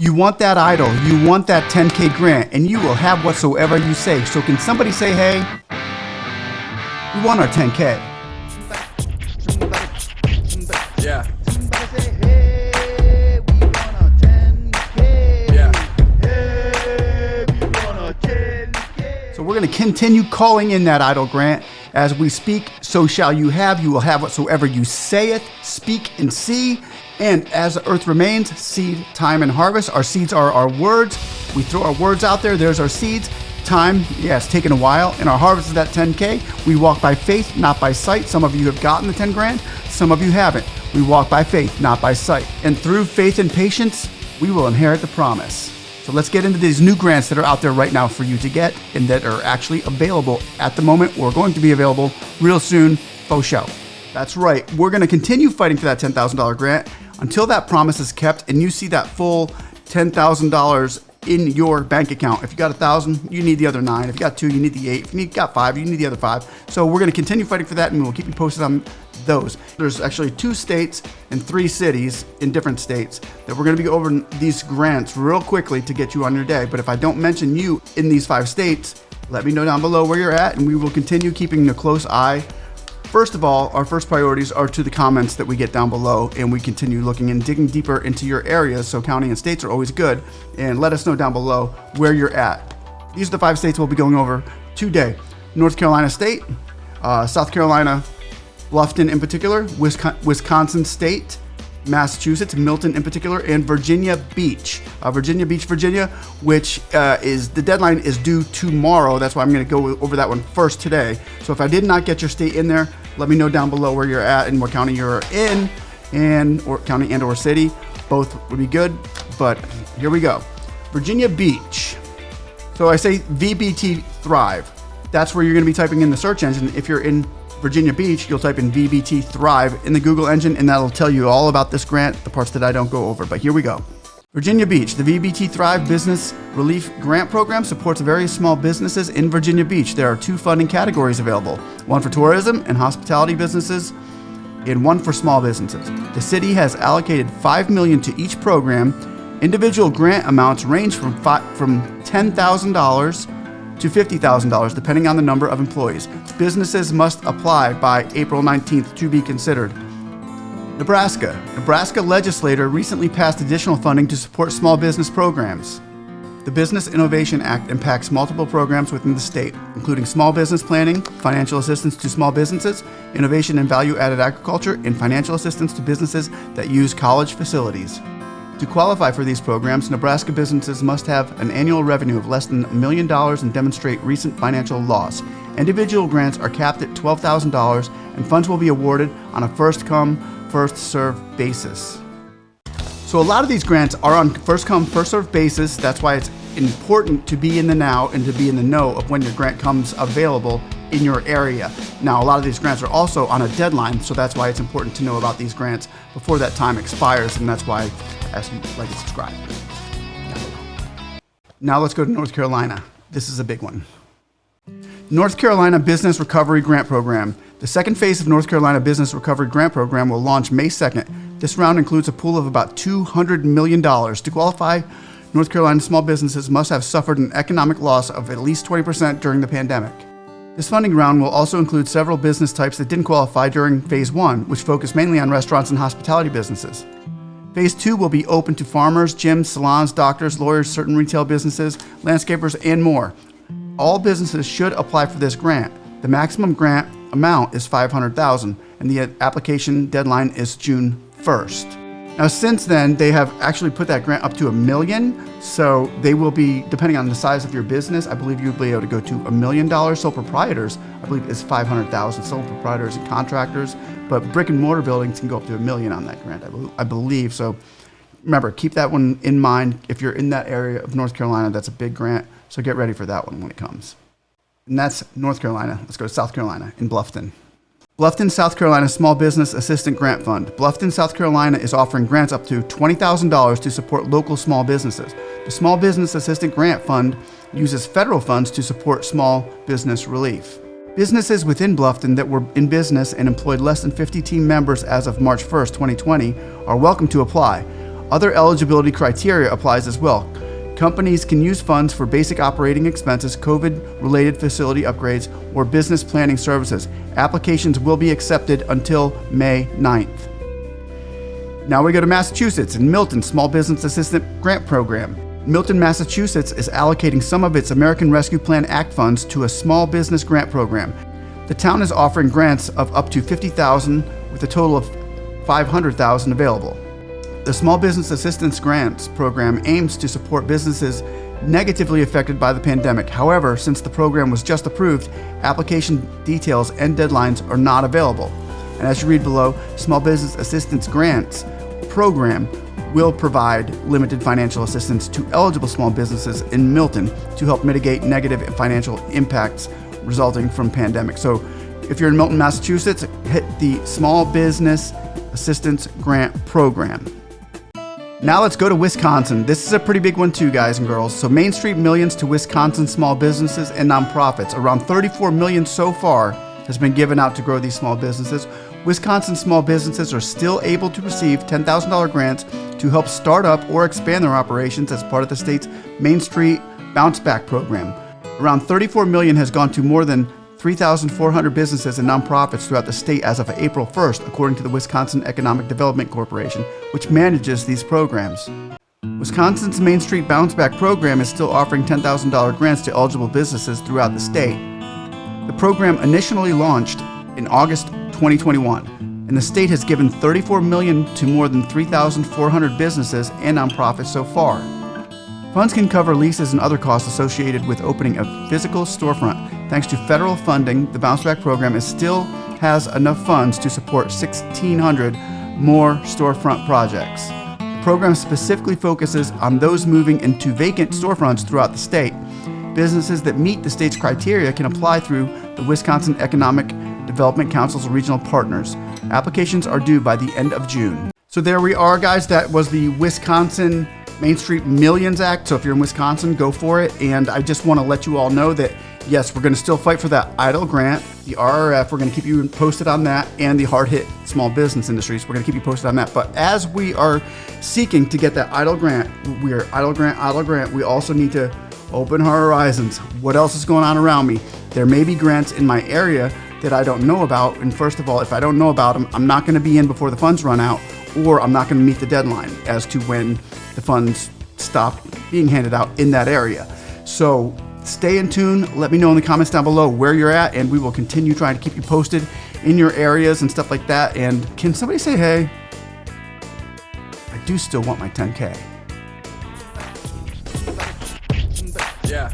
You want that idol, you want that 10K grant, and you will have whatsoever you say. So can somebody say, hey, we want our 10K? Yeah. Somebody say, hey, we want a 10K. Yeah. Hey, we want a 10K. So we're going to continue calling in that idol grant. As we speak, so shall you have. You will have whatsoever you saith. Speak and see. And as the earth remains, seed, time, and harvest. Our seeds are our words. We throw our words out there. There's our seeds. Time, yeah, it's taken a while. And our harvest is that 10K. We walk by faith, not by sight. Some of you have gotten the 10 grand. Some of you haven't. We walk by faith, not by sight. And through faith and patience, we will inherit the promise. So let's get into these new grants that are out there right now for you to get and that are actually available at the moment or going to be available real soon. Faux show. That's right. We're going to continue fighting for that $10,000 grant until that promise is kept and you see that full $10,000 in your bank account. If you got 1,000, you need the other 9. If you got 2, you need the 8. If you got 5, you need the other 5. So we're going to continue fighting for that and we'll keep you posted on those. There's actually 2 states and 3 cities in different states that we're going to be over these grants real quickly to get you on your day. But if I don't mention you in these 5 states, let me know down below where you're at and we will continue keeping a close eye. First of all, our first priorities are to the comments that we get down below and we continue looking and digging deeper into your areas. So county and states are always good, and let us know down below where you're at. These are the 5 states we'll be going over today. North Carolina State, South Carolina, Bluffton in particular, Wisconsin State, Massachusetts, Milton in particular, and Virginia Beach. Virginia Beach, Virginia, which is the deadline is due tomorrow. That's why I'm going to go over that one first today. So if I did not get your state in there, let me know down below where you're at and what county you're in, or county and or city. Both would be good, but here we go. Virginia Beach. So I say VBT Thrive. That's where you're going to be typing in the search engine. If you're in Virginia Beach, you'll type in VBT Thrive in the Google engine, and that'll tell you all about this grant, the parts that I don't go over. But here we go. Virginia Beach, the VBT Thrive Business Relief Grant Program supports various small businesses in Virginia Beach. There are 2 funding categories available, one for tourism and hospitality businesses, and one for small businesses. The city has allocated $5 million to each program. Individual grant amounts range from $10,000 to $50,000, depending on the number of employees. Businesses must apply by April 19th to be considered. Nebraska. Nebraska legislature recently passed additional funding to support small business programs. The Business Innovation Act impacts multiple programs within the state, including small business planning, financial assistance to small businesses, innovation in value-added agriculture, and financial assistance to businesses that use college facilities. To qualify for these programs, Nebraska businesses must have an annual revenue of less than $1 million and demonstrate recent financial loss. Individual grants are capped at $12,000 and funds will be awarded on a first-come, first-served basis. So a lot of these grants are on first-come, first-served basis. That's why it's important to be in the now and to be in the know of when your grant comes available in your area. Now, a lot of these grants are also on a deadline, so that's why it's important to know about these grants before that time expires, and that's why I ask you to like and subscribe. Now let's go to North Carolina. This is a big one. North Carolina Business Recovery Grant Program. The second phase of North Carolina Business Recovery Grant Program will launch May 2nd. This round includes a pool of about $200 million. To qualify, North Carolina small businesses must have suffered an economic loss of at least 20% during the pandemic. This funding round will also include several business types that didn't qualify during Phase 1, which focused mainly on restaurants and hospitality businesses. Phase 2 will be open to farmers, gyms, salons, doctors, lawyers, certain retail businesses, landscapers, and more. All businesses should apply for this grant. The maximum grant amount is $500,000, and the application deadline is June 1st. Now, since then, they have actually put that grant up to $1 million. So they will be, depending on the size of your business, I believe you'll be able to go to $1 million. Sole proprietors, I believe, is $500,000. Sole proprietors and contractors, but brick and mortar buildings can go up to $1 million on that grant, I believe. So remember, keep that one in mind. If you're in that area of North Carolina, that's a big grant. So get ready for that one when it comes. And that's North Carolina. Let's go to South Carolina in Bluffton. Bluffton, South Carolina Small Business Assistant Grant Fund. Bluffton, South Carolina is offering grants up to $20,000 to support local small businesses. The Small Business Assistant Grant Fund uses federal funds to support small business relief. Businesses within Bluffton that were in business and employed less than 50 team members as of March 1st, 2020 are welcome to apply. Other eligibility criteria applies as well. Companies can use funds for basic operating expenses, COVID-related facility upgrades, or business planning services. Applications will be accepted until May 9th. Now we go to Massachusetts and Milton Small Business Assistant Grant Program. Milton, Massachusetts is allocating some of its American Rescue Plan Act funds to a small business grant program. The town is offering grants of up to $50,000 with a total of $500,000 available. The Small Business Assistance Grants Program aims to support businesses negatively affected by the pandemic. However, since the program was just approved, application details and deadlines are not available. And as you read below, Small Business Assistance Grants Program will provide limited financial assistance to eligible small businesses in Milton to help mitigate negative financial impacts resulting from pandemic. So if you're in Milton, Massachusetts, hit the Small Business Assistance Grant Program. Now let's go to Wisconsin. This is a pretty big one too, guys and girls. So Main Street Millions to Wisconsin small businesses and nonprofits. Around $34 million so far has been given out to grow these small businesses. Wisconsin small businesses are still able to receive $10,000 grants to help start up or expand their operations as part of the state's Main Street Bounce Back program. Around $34 million has gone to more than 3,400 businesses and nonprofits throughout the state as of April 1st, according to the Wisconsin Economic Development Corporation, which manages these programs. Wisconsin's Main Street Bounce Back program is still offering $10,000 grants to eligible businesses throughout the state. The program initially launched in August 2021, and the state has given $34 million to more than 3,400 businesses and nonprofits so far. Funds can cover leases and other costs associated with opening a physical storefront. Thanks to federal funding, the Bounce Back program still has enough funds to support 1,600 more storefront projects. The program specifically focuses on those moving into vacant storefronts throughout the state. Businesses that meet the state's criteria can apply through the Wisconsin Economic Development Council's regional partners. Applications are due by the end of June. So there we are, guys. That was the Wisconsin Main Street Millions Act. So if you're in Wisconsin, go for it. And I just want to let you all know that, yes, we're going to still fight for that EIDL grant, the RRF. We're going to keep you posted on that, and the hard-hit small business industries. We're going to keep you posted on that. But as we are seeking to get that EIDL grant, EIDL grant, we also need to open our horizons. What else is going on around me? There may be grants in my area that I don't know about. And first of all, if I don't know about them, I'm not going to be in before the funds run out, or I'm not going to meet the deadline as to when the funds stop being handed out in that area. So stay in tune. Let me know in the comments down below where you're at, and we will continue trying to keep you posted in your areas and stuff like that. And can somebody say, hey, I do still want my 10K. Yeah.